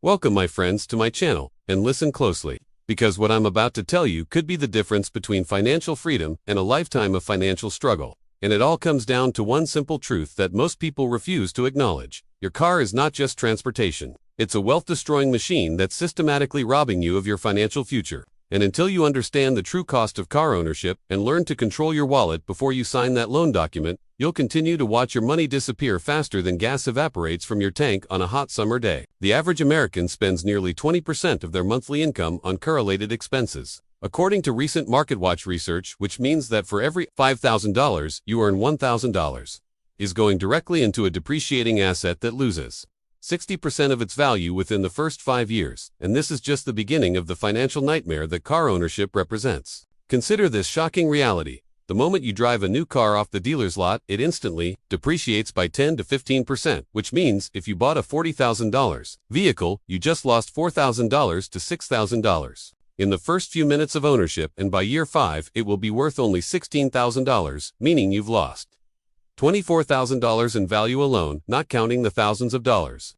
Welcome, my friends, to my channel, and listen closely, because what I'm about to tell you could be the difference between financial freedom and a lifetime of financial struggle. And it all comes down to one simple truth that most people refuse to acknowledge. Your car is not just transportation. It's a wealth-destroying machine that's systematically robbing you of your financial future. And until you understand the true cost of car ownership and learn to control your wallet before you sign that loan document, you'll continue to watch your money disappear faster than gas evaporates from your tank on a hot summer day. The average American spends nearly 20% of their monthly income on car-related expenses. According to recent MarketWatch research, which means that for every $5,000 you earn $1,000 is going directly into a depreciating asset that loses 60% of its value within the first 5 years, and this is just the beginning of the financial nightmare that car ownership represents. Consider this shocking reality. The moment you drive a new car off the dealer's lot, it instantly depreciates by 10 to 15%, which means if you bought a $40,000 vehicle, you just lost $4,000 to $6,000 in the first few minutes of ownership, and by year 5, it will be worth only $16,000, meaning you've lost $24,000 in value alone, not counting the thousands of dollars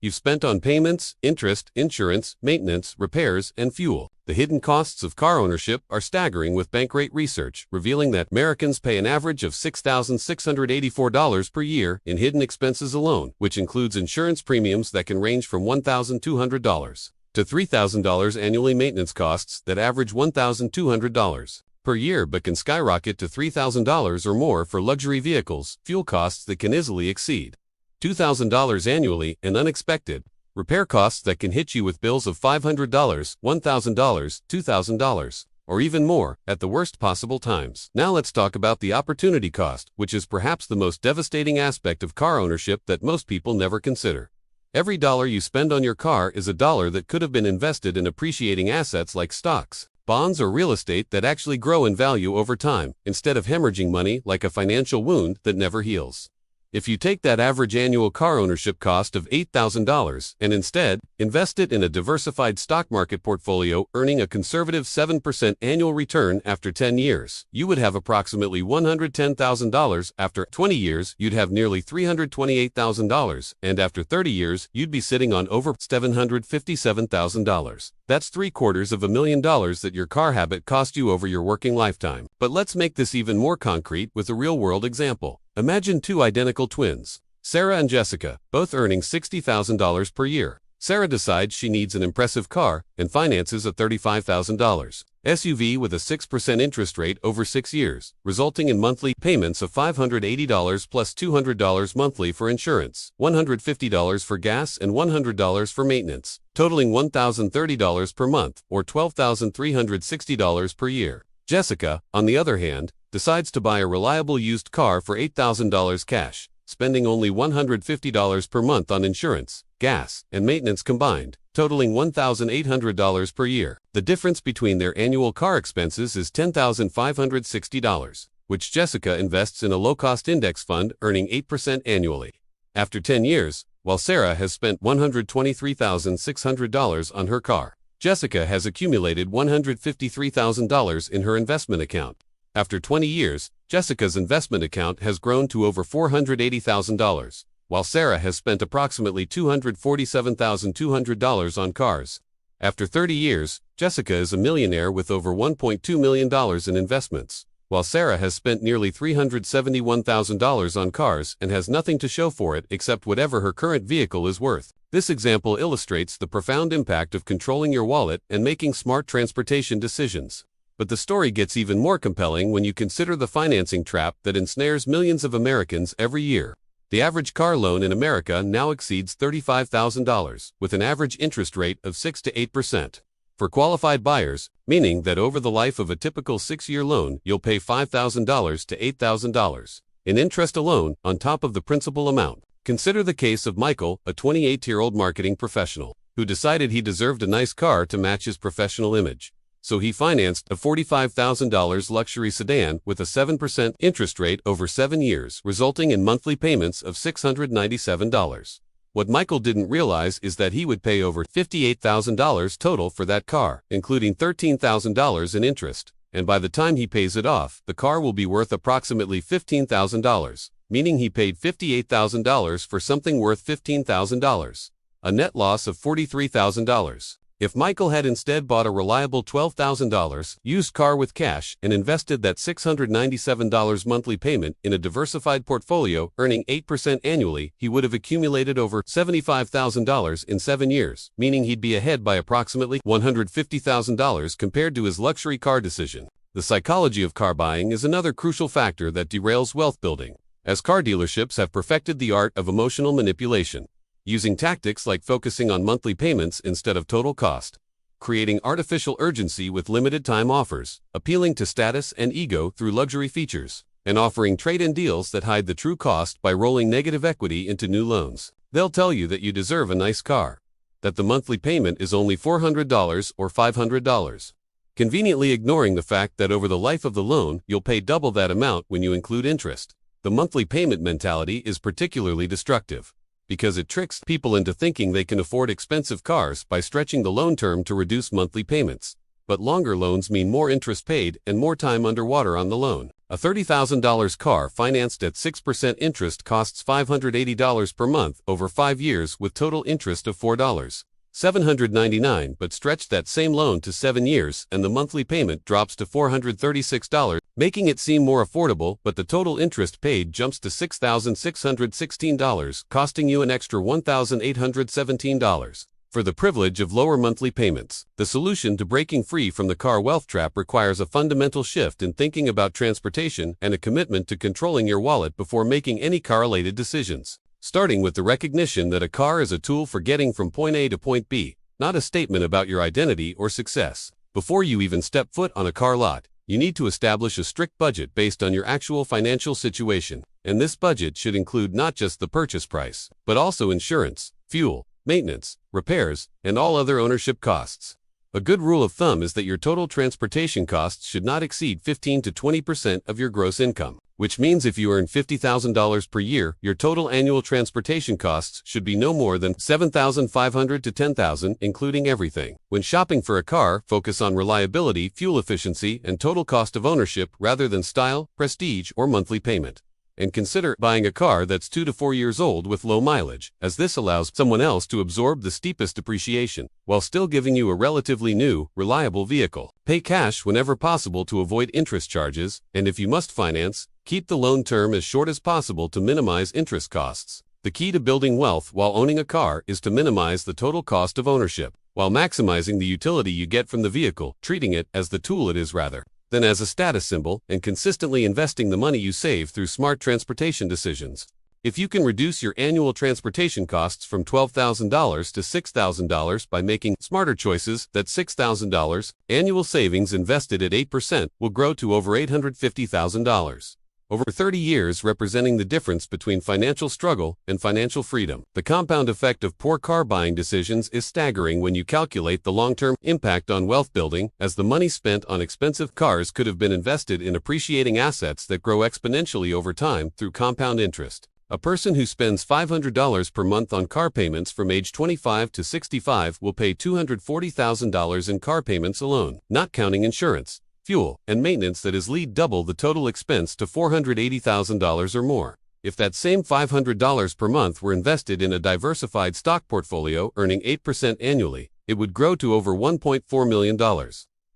you've spent on payments, interest, insurance, maintenance, repairs, and fuel. The hidden costs of car ownership are staggering, with Bankrate research revealing that Americans pay an average of $6,684 per year in hidden expenses alone, which includes insurance premiums that can range from $1,200 to $3,000, annually maintenance costs that average $1,200 per year but can skyrocket to $3,000 or more for luxury vehicles, fuel costs that can easily exceed $2,000 annually, and unexpected repair costs that can hit you with bills of $500, $1,000, $2,000, or even more at the worst possible times. Now let's talk about the opportunity cost, which is perhaps the most devastating aspect of car ownership that most people never consider. Every dollar you spend on your car is a dollar that could have been invested in appreciating assets like stocks, bonds, or real estate that actually grow in value over time, instead of hemorrhaging money like a financial wound that never heals. If you take that average annual car ownership cost of $8,000 and instead invest it in a diversified stock market portfolio earning a conservative 7% annual return after 10 years, you would have approximately $110,000. After 20 years, you'd have nearly $328,000, and after 30 years, you'd be sitting on over $757,000. That's $750,000 that your car habit cost you over your working lifetime. But let's make this even more concrete with a real-world example. Imagine two identical twins, Sarah and Jessica, both earning $60,000 per year. Sarah decides she needs an impressive car and finances a $35,000 SUV with a 6% interest rate over 6 years, resulting in monthly payments of $580 plus $200 monthly for insurance, $150 for gas, and $100 for maintenance, totaling $1,030 per month, or $12,360 per year. Jessica, on the other hand, decides to buy a reliable used car for $8,000 cash, spending only $150 per month on insurance, gas, and maintenance combined, totaling $1,800 per year. The difference between their annual car expenses is $10,560, which Jessica invests in a low-cost index fund earning 8% annually. After 10 years, while Sarah has spent $123,600 on her car, Jessica has accumulated $153,000 in her investment account. After 20 years, Jessica's investment account has grown to over $480,000, while Sarah has spent approximately $247,200 on cars. After 30 years, Jessica is a millionaire with over $1.2 million in investments, while Sarah has spent nearly $371,000 on cars and has nothing to show for it except whatever her current vehicle is worth. This example illustrates the profound impact of controlling your wallet and making smart transportation decisions. But the story gets even more compelling when you consider the financing trap that ensnares millions of Americans every year. The average car loan in America now exceeds $35,000, with an average interest rate of 6 to 8%. For qualified buyers, meaning that over the life of a typical 6-year loan, you'll pay $5,000 to $8,000 in interest alone on top of the principal amount. Consider the case of Michael, a 28-year-old marketing professional, who decided he deserved a nice car to match his professional image. So he financed a $45,000 luxury sedan with a 7% interest rate over 7 years, resulting in monthly payments of $697. What Michael didn't realize is that he would pay over $58,000 total for that car, including $13,000 in interest. And by the time he pays it off, the car will be worth approximately $15,000. Meaning he paid $58,000 for something worth $15,000. a net loss of $43,000. If Michael had instead bought a reliable $12,000 used car with cash and invested that $697 monthly payment in a diversified portfolio earning 8% annually, he would have accumulated over $75,000 in 7 years, meaning he'd be ahead by approximately $150,000 compared to his luxury car decision. The psychology of car buying is another crucial factor that derails wealth building, as car dealerships have perfected the art of emotional manipulation, using tactics like focusing on monthly payments instead of total cost, creating artificial urgency with limited time offers, appealing to status and ego through luxury features, and offering trade-in deals that hide the true cost by rolling negative equity into new loans. They'll tell you that you deserve a nice car, that the monthly payment is only $400 or $500, conveniently ignoring the fact that over the life of the loan, you'll pay double that amount when you include interest. The monthly payment mentality is particularly destructive, because it tricks people into thinking they can afford expensive cars by stretching the loan term to reduce monthly payments. But longer loans mean more interest paid and more time underwater on the loan. A $30,000 car financed at 6% interest costs $580 per month over 5 years with total interest of $4,799, but stretch that same loan to 7 years and the monthly payment drops to $436, making it seem more affordable, but the total interest paid jumps to $6,616, costing you an extra $1,817. For the privilege of lower monthly payments, the solution to breaking free from the car wealth trap requires a fundamental shift in thinking about transportation and a commitment to controlling your wallet before making any car-related decisions. Starting with the recognition that a car is a tool for getting from point A to point B, not a statement about your identity or success. Before you even step foot on a car lot, you need to establish a strict budget based on your actual financial situation, and this budget should include not just the purchase price, but also insurance, fuel, maintenance, repairs, and all other ownership costs. A good rule of thumb is that your total transportation costs should not exceed 15 to 20% of your gross income, which means if you earn $50,000 per year, your total annual transportation costs should be no more than $7,500 to $10,000, including everything. When shopping for a car, focus on reliability, fuel efficiency, and total cost of ownership rather than style, prestige, or monthly payment. And consider buying a car that's 2 to 4 years old with low mileage, as this allows someone else to absorb the steepest depreciation, while still giving you a relatively new, reliable vehicle. Pay cash whenever possible to avoid interest charges, and if you must finance, keep the loan term as short as possible to minimize interest costs. The key to building wealth while owning a car is to minimize the total cost of ownership, while maximizing the utility you get from the vehicle, treating it as the tool it is rather than as a status symbol, and consistently investing the money you save through smart transportation decisions. If you can reduce your annual transportation costs from $12,000 to $6,000 by making smarter choices, that $6,000 annual savings invested at 8% will grow to over $850,000. Over 30 years, representing the difference between financial struggle and financial freedom. The compound effect of poor car buying decisions is staggering when you calculate the long-term impact on wealth building, as the money spent on expensive cars could have been invested in appreciating assets that grow exponentially over time through compound interest. A person who spends $500 per month on car payments from age 25 to 65 will pay $240,000 in car payments alone, not counting insurance, fuel, and maintenance that is lead double the total expense to $480,000 or more. If that same $500 per month were invested in a diversified stock portfolio earning 8% annually, it would grow to over $1.4 million.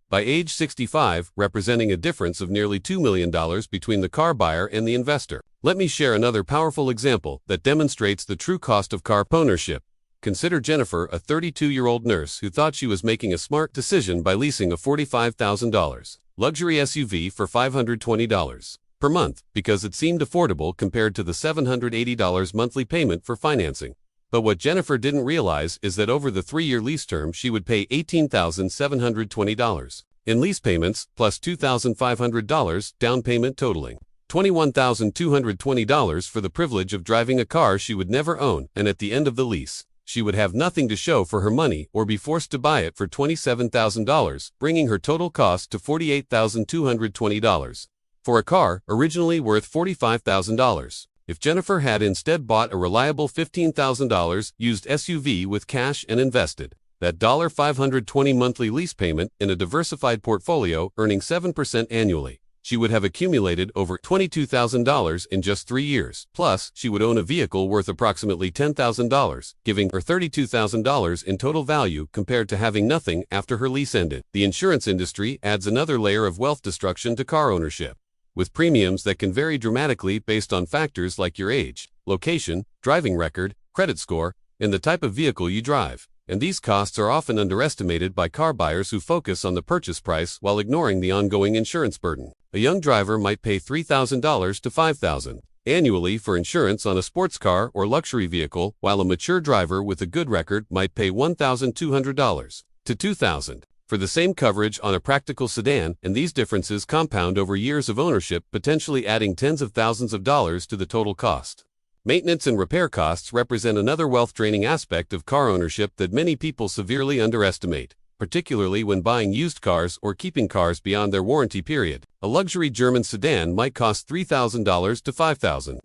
By age 65, representing a difference of nearly $2 million between the car buyer and the investor. Let me share another powerful example that demonstrates the true cost of car ownership. Consider Jennifer, a 32-year-old nurse who thought she was making a smart decision by leasing a $45,000 luxury SUV for $520 per month because it seemed affordable compared to the $780 monthly payment for financing. But what Jennifer didn't realize is that over the 3-year lease term she would pay $18,720 in lease payments plus $2,500 down payment, totaling $21,220 for the privilege of driving a car she would never own, and at the end of the lease, she would have nothing to show for her money or be forced to buy it for $27,000, bringing her total cost to $48,220 for a car originally worth $45,000. If Jennifer had instead bought a reliable $15,000 used SUV with cash and invested that $520 monthly lease payment in a diversified portfolio earning 7% annually, she would have accumulated over $22,000 in just 3 years. Plus, she would own a vehicle worth approximately $10,000, giving her $32,000 in total value compared to having nothing after her lease ended. The insurance industry adds another layer of wealth destruction to car ownership, with premiums that can vary dramatically based on factors like your age, location, driving record, credit score, and the type of vehicle you drive. And these costs are often underestimated by car buyers who focus on the purchase price while ignoring the ongoing insurance burden. A young driver might pay $3,000 to $5,000 annually for insurance on a sports car or luxury vehicle, while a mature driver with a good record might pay $1,200 to $2,000 for the same coverage on a practical sedan, and these differences compound over years of ownership, potentially adding tens of thousands of dollars to the total cost. Maintenance and repair costs represent another wealth-draining aspect of car ownership that many people severely underestimate, particularly when buying used cars or keeping cars beyond their warranty period. A luxury German sedan might cost $3,000 to $5,000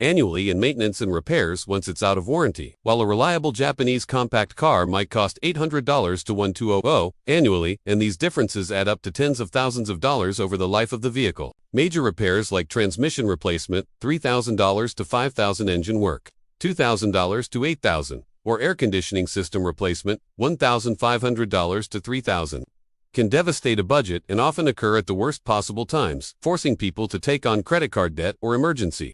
annually in maintenance and repairs once it's out of warranty, while a reliable Japanese compact car might cost $800 to $1,200 annually, and these differences add up to tens of thousands of dollars over the life of the vehicle. Major repairs like transmission replacement, $3,000 to $5,000, engine work, $2,000 to $8,000, or air conditioning system replacement, $1,500 to $3,000, can devastate a budget and often occur at the worst possible times, forcing people to take on credit card debt or emergency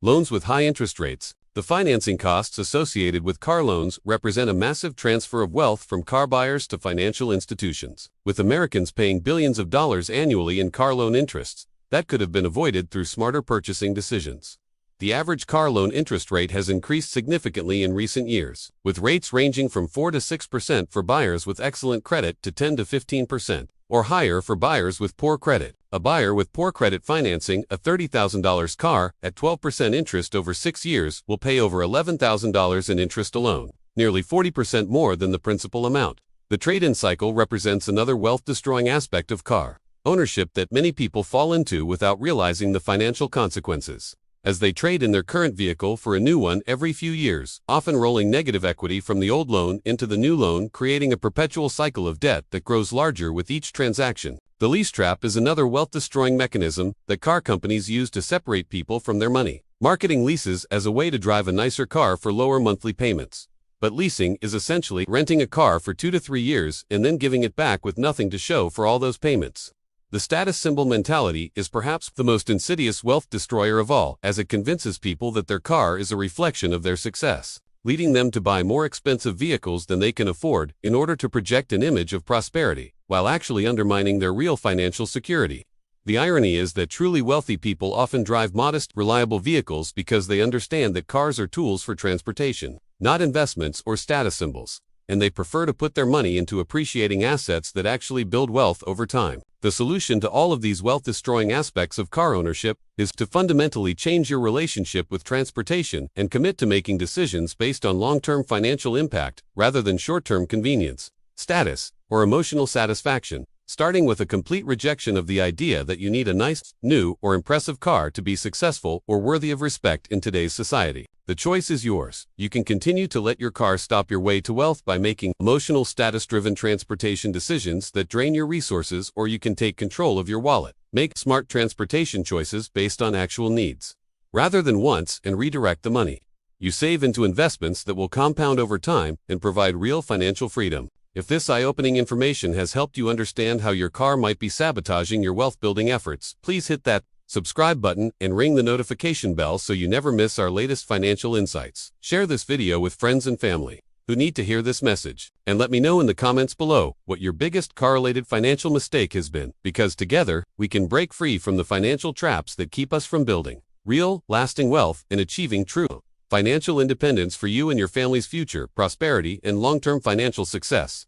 loans with high interest rates. The financing costs associated with car loans represent a massive transfer of wealth from car buyers to financial institutions, with Americans paying billions of dollars annually in car loan interests that could have been avoided through smarter purchasing decisions. The average car loan interest rate has increased significantly in recent years, with rates ranging from 4 to 6% for buyers with excellent credit to 10 to 15%, or higher for buyers with poor credit. A buyer with poor credit financing a $30,000 car at 12% interest over 6 years will pay over $11,000 in interest alone, nearly 40% more than the principal amount. The trade-in cycle represents another wealth-destroying aspect of car ownership that many people fall into without realizing the financial consequences, as they trade in their current vehicle for a new one every few years, often rolling negative equity from the old loan into the new loan, creating a perpetual cycle of debt that grows larger with each transaction. The lease trap is another wealth-destroying mechanism that car companies use to separate people from their money, marketing leases as a way to drive a nicer car for lower monthly payments. But leasing is essentially renting a car for 2 to 3 years and then giving it back with nothing to show for all those payments. The status symbol mentality is perhaps the most insidious wealth destroyer of all, as it convinces people that their car is a reflection of their success, leading them to buy more expensive vehicles than they can afford in order to project an image of prosperity, while actually undermining their real financial security. The irony is that truly wealthy people often drive modest, reliable vehicles because they understand that cars are tools for transportation, not investments or status symbols, and they prefer to put their money into appreciating assets that actually build wealth over time. The solution to all of these wealth-destroying aspects of car ownership is to fundamentally change your relationship with transportation and commit to making decisions based on long-term financial impact rather than short-term convenience, status, or emotional satisfaction, starting with a complete rejection of the idea that you need a nice, new, or impressive car to be successful or worthy of respect in today's society. The choice is yours. You can continue to let your car stop your way to wealth by making emotional, status-driven transportation decisions that drain your resources, or you can take control of your wallet. Make smart transportation choices based on actual needs, rather than wants, and redirect the money you save into investments that will compound over time and provide real financial freedom. If this eye-opening information has helped you understand how your car might be sabotaging your wealth-building efforts, please hit that subscribe button and ring the notification bell so you never miss our latest financial insights. Share this video with friends and family who need to hear this message, and let me know in the comments below what your biggest car-related financial mistake has been, because together we can break free from the financial traps that keep us from building real, lasting wealth and achieving true financial independence for you and your family's future prosperity and long-term financial success.